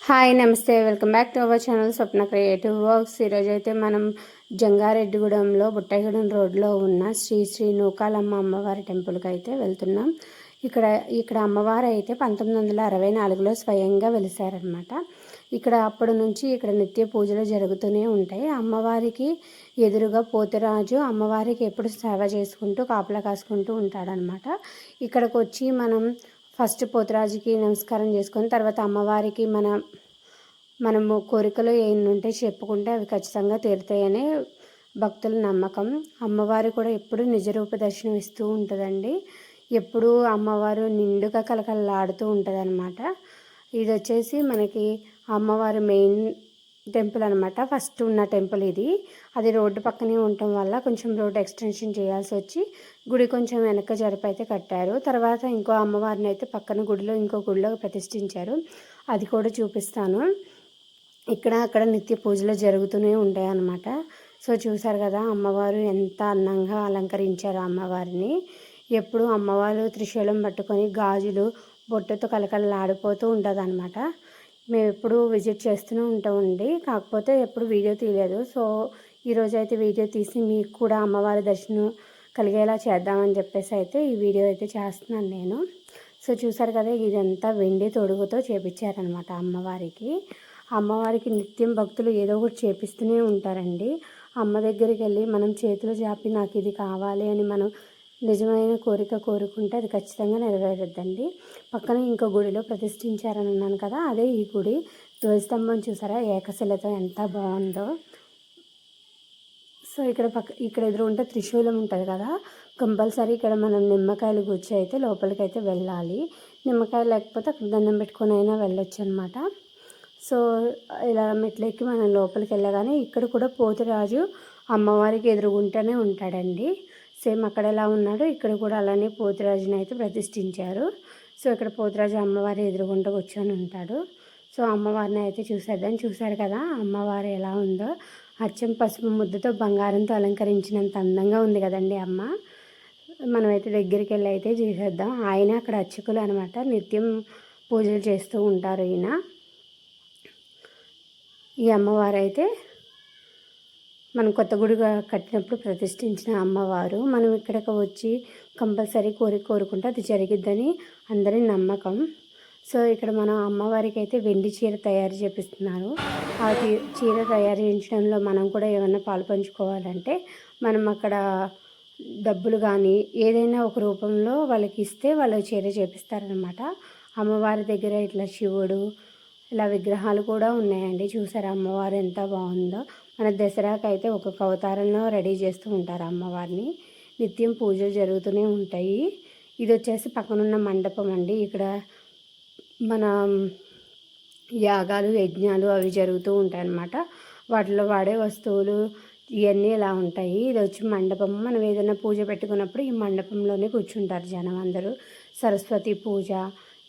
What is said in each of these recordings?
Hi నమస్తే welcome back to our channel Swapna creative works. ఈరోజైతే మనం జంగారెడ్డిగూడెంలో బుట్టగూడెం రోడ్లో ఉన్న శ్రీ శ్రీ నూకాలమ్మ అమ్మవారి టెంపుల్కి అయితే వెళ్తున్నాం. ఇక్కడ అమ్మవారు అయితే 1964లో స్వయంగా వెలిసారనమాట. ఇక్కడ అప్పటి నుంచి ఇక్కడ నిత్య పూజలు జరుగుతూనే ఉంటాయి. అమ్మవారికి ఎదురుగా పోతురాజు అమ్మవారికి ఎప్పుడు సేవ చేసుకుంటూ కాపలా కాసుకుంటూ ఉంటాడనమాట. ఇక్కడికి వచ్చి ఫస్ట్ పోతురాజుకి నమస్కారం చేసుకొని తర్వాత అమ్మవారికి మనము కోరికలు ఏమి ఉంటే చెప్పుకుంటే అవి ఖచ్చితంగా తీరుతాయని భక్తుల నమ్మకం. అమ్మవారు కూడా ఎప్పుడు నిజరూప దర్శనం ఇస్తూ ఉంటుందండి. ఎప్పుడూ అమ్మవారు నిండుగా కలకలలాడుతూ ఉంటుంది అనమాట. ఇది వచ్చేసి మనకి అమ్మవారు మెయిన్ టెంపుల్ అనమాట. ఫస్ట్ ఉన్న టెంపుల్ ఇది. అది రోడ్డు పక్కనే ఉండటం వల్ల కొంచెం రోడ్డు ఎక్స్టెన్షన్ చేయాల్సి వచ్చి గుడి కొంచెం వెనక జరిపి అయితే కట్టారు. తర్వాత ఇంకో అమ్మవారిని అయితే పక్కన ఇంకో గుడిలో ప్రతిష్ఠించారు. అది కూడా చూపిస్తాను. అక్కడ నిత్య పూజలు జరుగుతూనే ఉంటాయి అన్నమాట. సో చూసారు కదా అమ్మవారు ఎంత అందంగా అలంకరించారు అమ్మవారిని. ఎప్పుడు అమ్మవారు త్రిశూలం పట్టుకొని గాజులు బొట్టుతో కలకలలాడిపోతూ ఉంటుంది అనమాట. మేము ఎప్పుడు విజిట్ చేస్తూనే ఉంటామండి. కాకపోతే ఎప్పుడు వీడియో తీయలేదు. సో ఈరోజు అయితే వీడియో తీసి మీకు కూడా అమ్మవారి దర్శనం కలిగేలా చేద్దామని చెప్పేసి అయితే ఈ వీడియో అయితే చేస్తున్నాను నేను. సో చూసారు కదా ఇదంతా వెండి తొడుగుతో చేపించారనమాట అమ్మవారికి నిత్యం భక్తులు ఏదో ఒకటి చేపిస్తూనే ఉంటారండి. అమ్మ దగ్గరికి వెళ్ళి మనం చేతులు చాపి నాకు ఇది కావాలి అని మనం నిజమైన కోరిక కోరుకుంటే అది ఖచ్చితంగా నెరవేరుద్దండి. పక్కన ఇంకో గుడిలో ప్రతిష్ఠించారని అన్నాను కదా, అదే ఈ గుడి. ధ్వజస్తంభం చూసారా ఏకశిలతో ఎంత బాగుందో. సో ఇక్కడ ఎదురుంటే త్రిశూలం ఉంటుంది కదా, కంపల్సరీ ఇక్కడ మనం నిమ్మకాయలు గుచ్చి అయితే లోపలికి అయితే వెళ్ళాలి. నిమ్మకాయలు లేకపోతే అక్కడ దండం పెట్టుకొని అయినా వెళ్ళొచ్చు అనమాట. సో ఇలా మెట్లెక్కి మనం లోపలికి వెళ్ళగానే ఇక్కడ కూడా పోతురాజు అమ్మవారికి ఎదురుగుంటూనే ఉంటాడండి. సేమ్ అక్కడ ఎలా ఉన్నాడో ఇక్కడ కూడా అలానే పోతురాజుని అయితే ప్రతిష్ఠించారు. సో ఇక్కడ పోతురాజు అమ్మవారి ఎదురుగుంట కూర్చొని ఉంటాడు. సో అమ్మవారిని అయితే చూశారు కదా అమ్మవారు ఎలా ఉందో. అచ్చం పసుపు ముద్దతో బంగారంతో అలంకరించినంత అందంగా ఉంది కదండి అమ్మ. మనమైతే దగ్గరికి వెళ్ళి అయితే చూసేద్దాం. ఆయన అక్కడ అర్చకులు అనమాట, నిత్యం పూజలు చేస్తూ ఉంటారు ఈయన. ఈ అమ్మవారు అయితే మనం కొత్త గుడిగా కట్టినప్పుడు ప్రతిష్ఠించిన అమ్మవారు. మనం ఇక్కడికి వచ్చి కంపల్సరీ కోరుకుంటే అది జరిగిద్దని అందరి నమ్మకం. సో ఇక్కడ మనం అమ్మవారికి అయితే వెండి చీర తయారు చేపిస్తున్నారు. ఆ చీర తయారు చేయించడంలో మనం కూడా ఏమైనా పాలు పంచుకోవాలంటే మనం అక్కడ డబ్బులు కానీ ఏదైనా ఒక రూపంలో వాళ్ళకి ఇస్తే వాళ్ళు చీర చేపిస్తారనమాట. అమ్మవారి దగ్గర ఇట్లా శివుడు ఇలా విగ్రహాలు కూడా ఉన్నాయండి. చూసారా అమ్మవారు ఎంత బాగుందో. మన దసరాకి అయితే ఒక్కొక్క అవతారంలో రెడీ చేస్తూ ఉంటారు అమ్మవారిని. నిత్యం పూజలు జరుగుతూనే ఉంటాయి. ఇది వచ్చేసి పక్కనున్న మండపం అండి. ఇక్కడ మన యాగాలు యజ్ఞాలు అవి జరుగుతూ ఉంటాయి అన్నమాట. వాటిలో వాడే వస్తువులు ఇవన్నీ ఇలా ఉంటాయి. ఇది వచ్చి మండపం. మనం ఏదైనా పూజ పెట్టుకున్నప్పుడు ఈ మండపంలోనే కూర్చుంటారు జనం అందరూ. సరస్వతి పూజ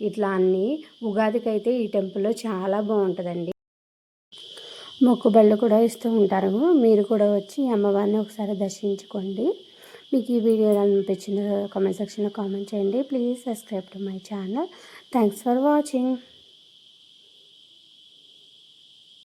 ఇట్లా అన్నీ. ఉగాదికి అయితే ఈ టెంపుల్లో చాలా బాగుంటుందండి. మొక్కుబళ్ళు కూడా ఇస్తూ ఉంటారు. మీరు కూడా వచ్చి అమ్మవారిని ఒకసారి దర్శించుకోండి. మీకు ఈ వీడియో ఎలా అనిపించిందో కామెంట్ సెక్షన్లో కామెంట్ చేయండి. Please subscribe to my channel. Thanks for watching.